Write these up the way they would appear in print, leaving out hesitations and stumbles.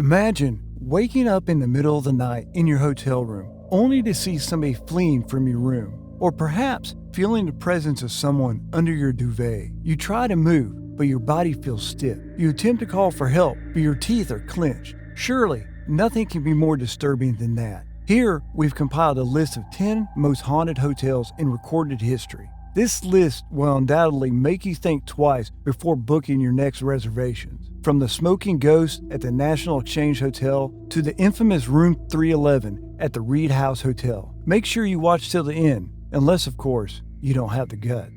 Imagine waking up in the middle of the night in your hotel room, only to see somebody fleeing from your room, or perhaps feeling the presence of someone under your duvet. You try to move, but your body feels stiff. You attempt to call for help, but your teeth are clenched. Surely, nothing can be more disturbing than that. Here, we've compiled a list of 10 most haunted hotels in recorded history. This list will undoubtedly make you think twice before booking your next reservations. From the smoking ghost at the National Exchange Hotel to the infamous Room 311 at the Reed House Hotel. Make sure you watch till the end, unless, of course, you don't have the guts.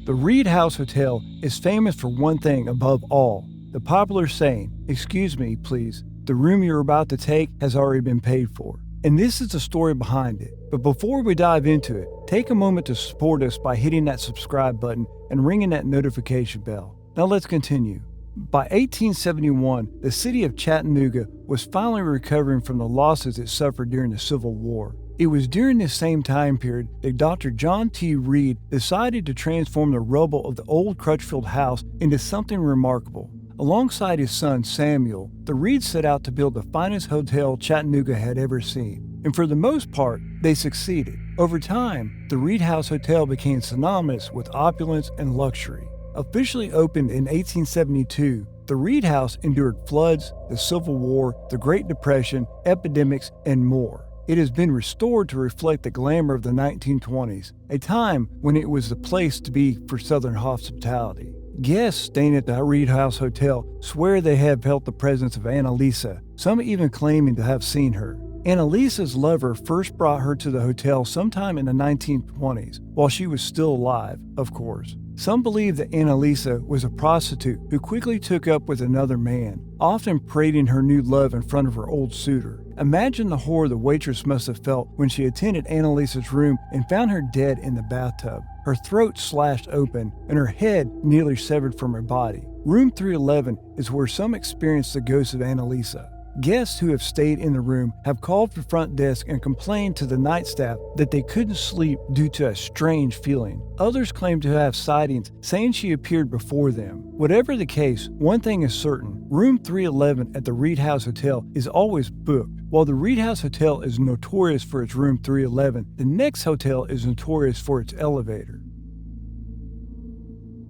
The Reed House Hotel is famous for one thing above all, the popular saying, "Excuse me, please, the room you're about to take has already been paid for." And this is the story behind it. But before we dive into it, take a moment to support us by hitting that subscribe button and ringing that notification bell. Now let's continue. By 1871, the city of Chattanooga was finally recovering from the losses it suffered during the Civil War. It was during this same time period that Dr. John T. Reed decided to transform the rubble of the old Crutchfield house into something remarkable. Alongside his son Samuel, the Reeds set out to build the finest hotel Chattanooga had ever seen. And for the most part, they succeeded. Over time, the Reed House Hotel became synonymous with opulence and luxury. Officially opened in 1872, the Reed House endured floods, the Civil War, the Great Depression, epidemics, and more. It has been restored to reflect the glamour of the 1920s, a time when it was the place to be for Southern hospitality. Guests staying at the Reed House Hotel swear they have felt the presence of Annalisa, some even claiming to have seen her. Annalisa's lover first brought her to the hotel sometime in the 1920s, while she was still alive, of course. Some believe that Annalisa was a prostitute who quickly took up with another man, often parading her new love in front of her old suitor. Imagine the horror the waitress must have felt when she attended Annalisa's room and found her dead in the bathtub, her throat slashed open and her head nearly severed from her body. Room 311 is where some experienced the ghost of Annalisa. Guests who have stayed in the room have called the front desk and complained to the night staff that they couldn't sleep due to a strange feeling. Others claim to have sightings, saying she appeared before them. Whatever the case, one thing is certain. Room 311 at the Reed House Hotel is always booked. While the Reed House Hotel is notorious for its Room 311, the next hotel is notorious for its elevator.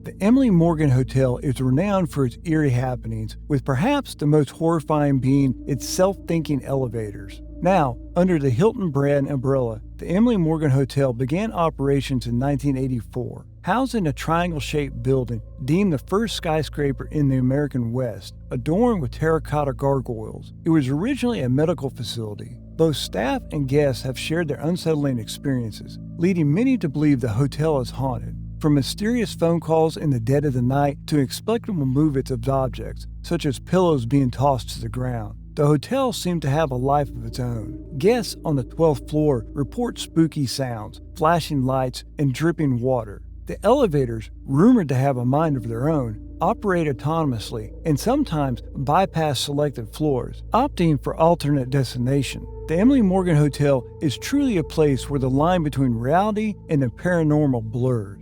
The Emily Morgan Hotel is renowned for its eerie happenings, with perhaps the most horrifying being its self-thinking elevators. Now, under the Hilton brand umbrella, the Emily Morgan Hotel began operations in 1984. Housed in a triangle-shaped building, deemed the first skyscraper in the American West, adorned with terracotta gargoyles, it was originally a medical facility. Both staff and guests have shared their unsettling experiences, leading many to believe the hotel is haunted. From mysterious phone calls in the dead of the night to inexplicable movements of objects, such as pillows being tossed to the ground, the hotel seemed to have a life of its own. Guests on the 12th floor report spooky sounds, flashing lights, and dripping water. The elevators, rumored to have a mind of their own, operate autonomously and sometimes bypass selected floors, opting for alternate destination. The Emily Morgan Hotel is truly a place where the line between reality and the paranormal blurs.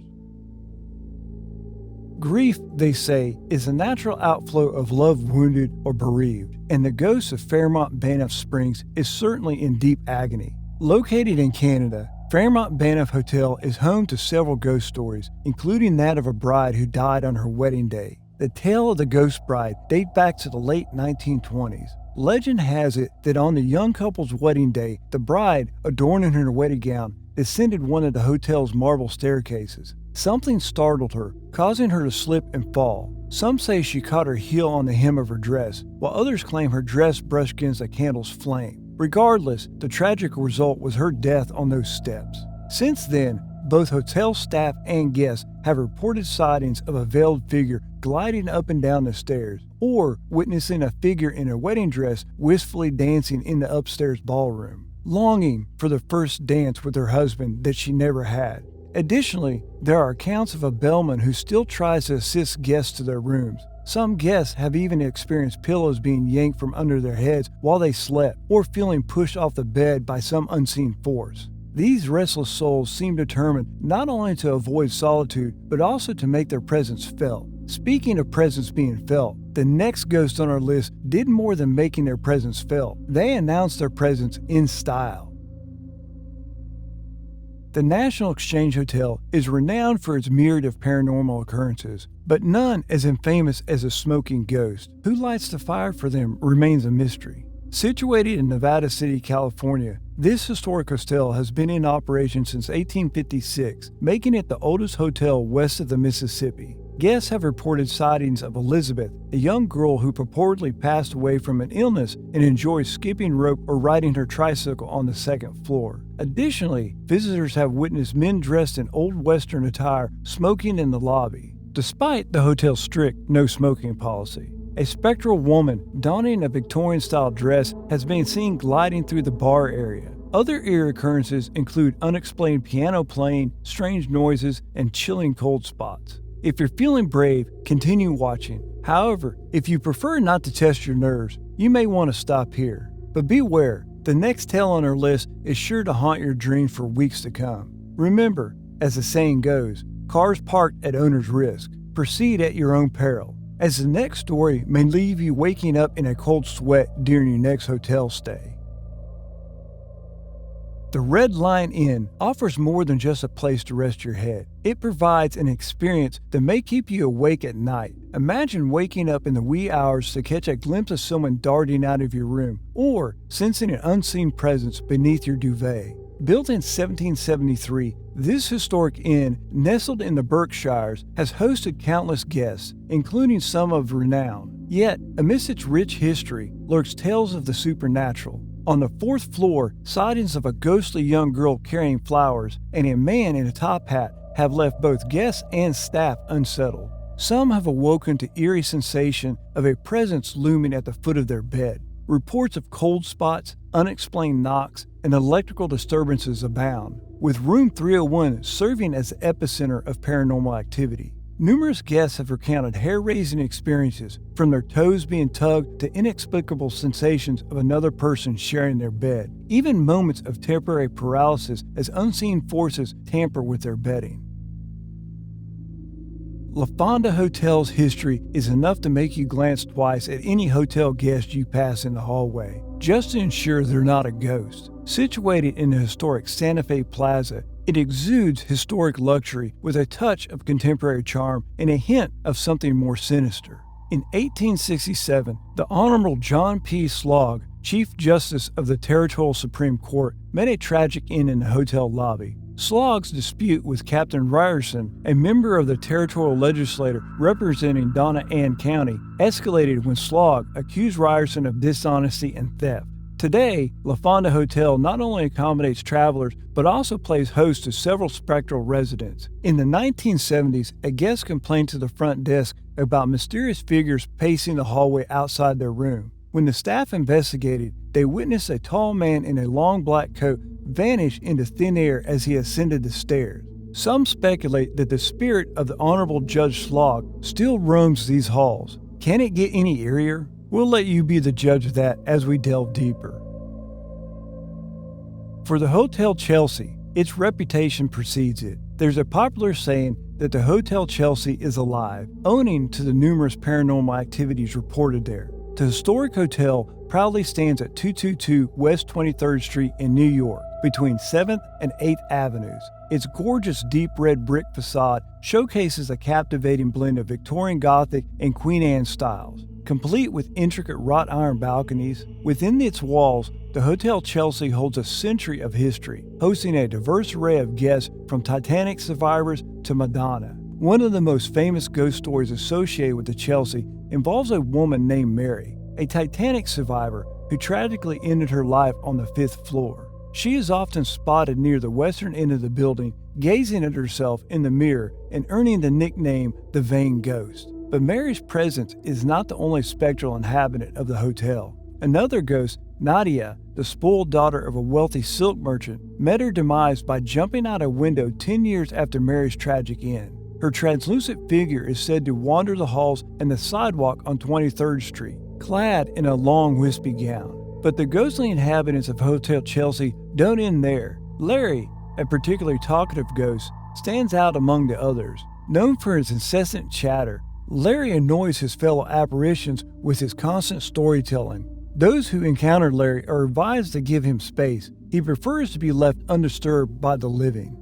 Grief, they say, is a natural outflow of love wounded or bereaved, and the ghost of Fairmont Banff Springs is certainly in deep agony. Located in Canada, Fairmont Banff Hotel is home to several ghost stories, including that of a bride who died on her wedding day. The tale of the ghost bride dates back to the late 1920s. Legend has it that on the young couple's wedding day, the bride, adorned in her wedding gown, descended one of the hotel's marble staircases. Something startled her, causing her to slip and fall. Some say she caught her heel on the hem of her dress, while others claim her dress brushed against a candle's flame. Regardless, the tragic result was her death on those steps. Since then, both hotel staff and guests have reported sightings of a veiled figure gliding up and down the stairs, or witnessing a figure in a wedding dress wistfully dancing in the upstairs ballroom, longing for the first dance with her husband that she never had. Additionally, there are accounts of a bellman who still tries to assist guests to their rooms. Some guests have even experienced pillows being yanked from under their heads while they slept, or feeling pushed off the bed by some unseen force. These restless souls seem determined not only to avoid solitude, but also to make their presence felt. Speaking of presence being felt, the next ghost on our list did more than making their presence felt. They announced their presence in style. The National Exchange Hotel is renowned for its myriad of paranormal occurrences, but none as infamous as a smoking ghost. Who lights the fire for them remains a mystery. Situated in Nevada City, California, this historic hotel has been in operation since 1856, making it the oldest hotel west of the Mississippi. Guests have reported sightings of Elizabeth, a young girl who purportedly passed away from an illness and enjoyed skipping rope or riding her tricycle on the second floor. Additionally, visitors have witnessed men dressed in old Western attire smoking in the lobby, despite the hotel's strict no smoking policy. A spectral woman donning a Victorian-style dress has been seen gliding through the bar area. Other eerie occurrences include unexplained piano playing, strange noises, and chilling cold spots. If you're feeling brave, continue watching. However, if you prefer not to test your nerves, you may want to stop here. But beware, the next tale on our list is sure to haunt your dreams for weeks to come. Remember, as the saying goes, cars parked at owner's risk. Proceed at your own peril, as the next story may leave you waking up in a cold sweat during your next hotel stay. The Red Lion Inn offers more than just a place to rest your head. It provides an experience that may keep you awake at night. Imagine waking up in the wee hours to catch a glimpse of someone darting out of your room, or sensing an unseen presence beneath your duvet. Built in 1773, this historic inn, nestled in the Berkshires, has hosted countless guests, including some of renown. Yet, amidst its rich history, lurks tales of the supernatural. On the fourth floor, sightings of a ghostly young girl carrying flowers and a man in a top hat have left both guests and staff unsettled. Some have awoken to eerie sensation of a presence looming at the foot of their bed. Reports of cold spots, unexplained knocks, and electrical disturbances abound, with room 301 serving as the epicenter of paranormal activity. Numerous guests have recounted hair-raising experiences, from their toes being tugged to inexplicable sensations of another person sharing their bed, even moments of temporary paralysis as unseen forces tamper with their bedding. La Fonda Hotel's history is enough to make you glance twice at any hotel guest you pass in the hallway, just to ensure they're not a ghost. Situated in the historic Santa Fe Plaza, it exudes historic luxury with a touch of contemporary charm and a hint of something more sinister. In 1867, the Honorable John P. Slogg, Chief Justice of the Territorial Supreme Court, met a tragic end in the hotel lobby. Slogg's dispute with Captain Ryerson, a member of the territorial legislature representing Donna Ann County, escalated when Slogg accused Ryerson of dishonesty and theft. Today, La Fonda Hotel not only accommodates travelers, but also plays host to several spectral residents. In the 1970s, a guest complained to the front desk about mysterious figures pacing the hallway outside their room. When the staff investigated, they witnessed a tall man in a long black coat vanish into thin air as he ascended the stairs. Some speculate that the spirit of the Honorable Judge Slogg still roams these halls. Can it get any eerier? We'll let you be the judge of that as we delve deeper. For the Hotel Chelsea, its reputation precedes it. There's a popular saying that the Hotel Chelsea is alive, owing to the numerous paranormal activities reported there. The historic hotel proudly stands at 222 West 23rd Street in New York, between 7th and 8th Avenues. Its gorgeous deep red brick facade showcases a captivating blend of Victorian Gothic and Queen Anne styles, complete with intricate wrought iron balconies. Within its walls, the Hotel Chelsea holds a century of history, hosting a diverse array of guests from Titanic survivors to Madonna. One of the most famous ghost stories associated with the Chelsea involves a woman named Mary, a Titanic survivor who tragically ended her life on the 5th floor. She is often spotted near the western end of the building, gazing at herself in the mirror and earning the nickname the Vain Ghost. But Mary's presence is not the only spectral inhabitant of the hotel. Another ghost, Nadia, the spoiled daughter of a wealthy silk merchant, met her demise by jumping out a window 10 years after Mary's tragic end. Her translucent figure is said to wander the halls and the sidewalk on 23rd Street, clad in a long wispy gown. But the ghostly inhabitants of Hotel Chelsea don't end there. Larry, a particularly talkative ghost, stands out among the others. Known for his incessant chatter, Larry annoys his fellow apparitions with his constant storytelling. Those who encounter Larry are advised to give him space. He prefers to be left undisturbed by the living.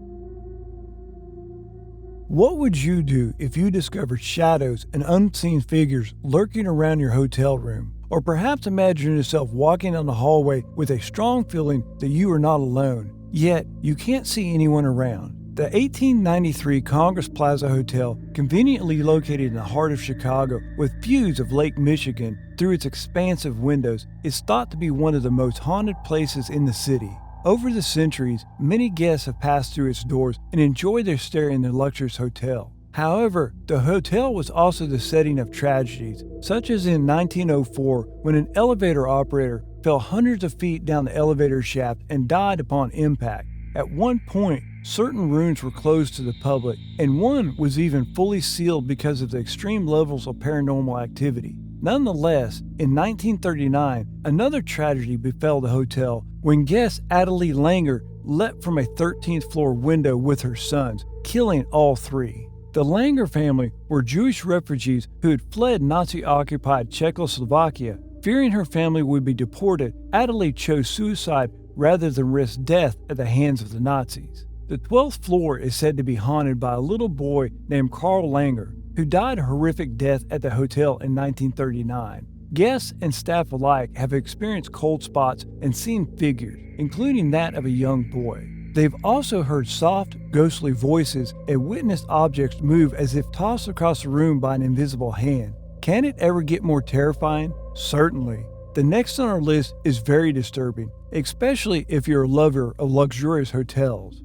What would you do if you discovered shadows and unseen figures lurking around your hotel room? Or perhaps imagine yourself walking down the hallway with a strong feeling that you are not alone, yet you can't see anyone around. The 1893 Congress Plaza Hotel, conveniently located in the heart of Chicago with views of Lake Michigan through its expansive windows, is thought to be one of the most haunted places in the city. Over the centuries, many guests have passed through its doors and enjoyed their stay in the luxurious hotel. However, the hotel was also the setting of tragedies, such as in 1904 when an elevator operator fell hundreds of feet down the elevator shaft and died upon impact. At one point, certain rooms were closed to the public, and one was even fully sealed because of the extreme levels of paranormal activity. Nonetheless, in 1939, another tragedy befell the hotel when guest Adelie Langer leapt from a 13th floor window with her sons, killing all three. The Langer family were Jewish refugees who had fled Nazi-occupied Czechoslovakia. Fearing her family would be deported, Adelie chose suicide rather than risk death at the hands of the Nazis. The 12th floor is said to be haunted by a little boy named Carl Langer, who died a horrific death at the hotel in 1939. Guests and staff alike have experienced cold spots and seen figures, including that of a young boy. They've also heard soft, ghostly voices and witnessed objects move as if tossed across the room by an invisible hand. Can it ever get more terrifying? Certainly. The next on our list is very disturbing, especially if you're a lover of luxurious hotels.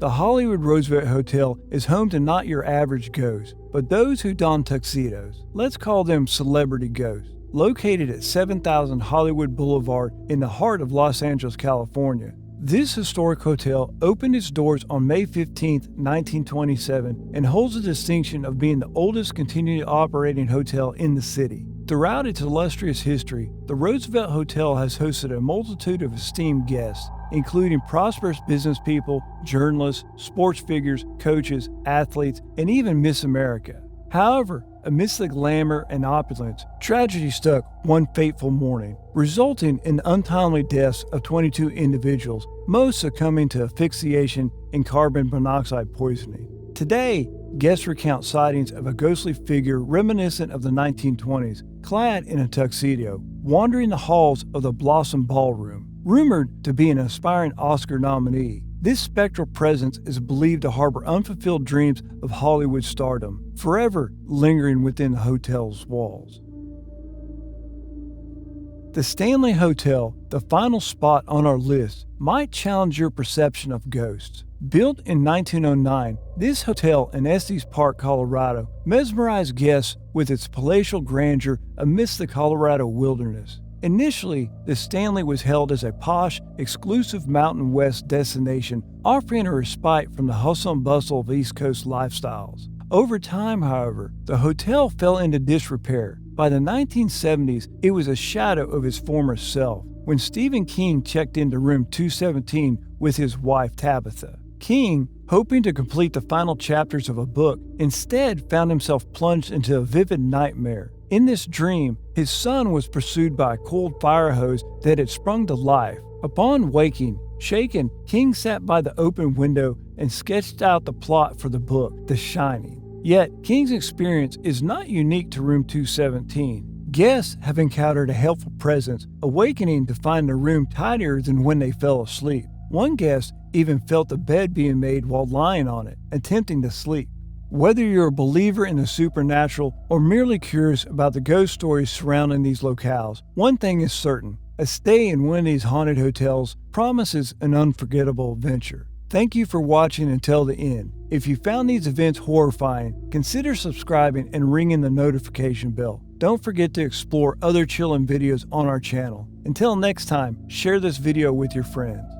The Hollywood Roosevelt Hotel is home to not your average ghost, but those who don tuxedos. Let's call them celebrity ghosts. Located at 7000 Hollywood Boulevard in the heart of Los Angeles, California, this historic hotel opened its doors on May 15, 1927, and holds the distinction of being the oldest continually operating hotel in the city. Throughout its illustrious history, the Roosevelt Hotel has hosted a multitude of esteemed guests, including prosperous business people, journalists, sports figures, coaches, athletes, and even Miss America. However, amidst the glamour and opulence, tragedy struck one fateful morning, resulting in the untimely deaths of 22 individuals, most succumbing to asphyxiation and carbon monoxide poisoning. Today, guests recount sightings of a ghostly figure reminiscent of the 1920s, clad in a tuxedo, wandering the halls of the Blossom Ballroom. Rumored to be an aspiring Oscar nominee, this spectral presence is believed to harbor unfulfilled dreams of Hollywood stardom, forever lingering within the hotel's walls. The Stanley Hotel, the final spot on our list, might challenge your perception of ghosts. Built in 1909, this hotel in Estes Park, Colorado, mesmerized guests with its palatial grandeur amidst the Colorado wilderness. Initially, the Stanley was held as a posh, exclusive Mountain West destination, offering a respite from the hustle and bustle of East Coast lifestyles. Over time, however, the hotel fell into disrepair. By the 1970s, it was a shadow of its former self, when Stephen King checked into room 217 with his wife Tabitha. King, hoping to complete the final chapters of a book, instead found himself plunged into a vivid nightmare. In this dream, his son was pursued by a cold fire hose that had sprung to life. Upon waking, shaken, King sat by the open window and sketched out the plot for the book, The Shining. Yet, King's experience is not unique to room 217. Guests have encountered a helpful presence, awakening to find the room tidier than when they fell asleep. One guest even felt the bed being made while lying on it, attempting to sleep. Whether you're a believer in the supernatural or merely curious about the ghost stories surrounding these locales, one thing is certain: a stay in one of these haunted hotels promises an unforgettable adventure. Thank you for watching until the end. If you found these events horrifying, consider subscribing and ringing the notification bell. Don't forget to explore other chilling videos on our channel. Until next time, share this video with your friends.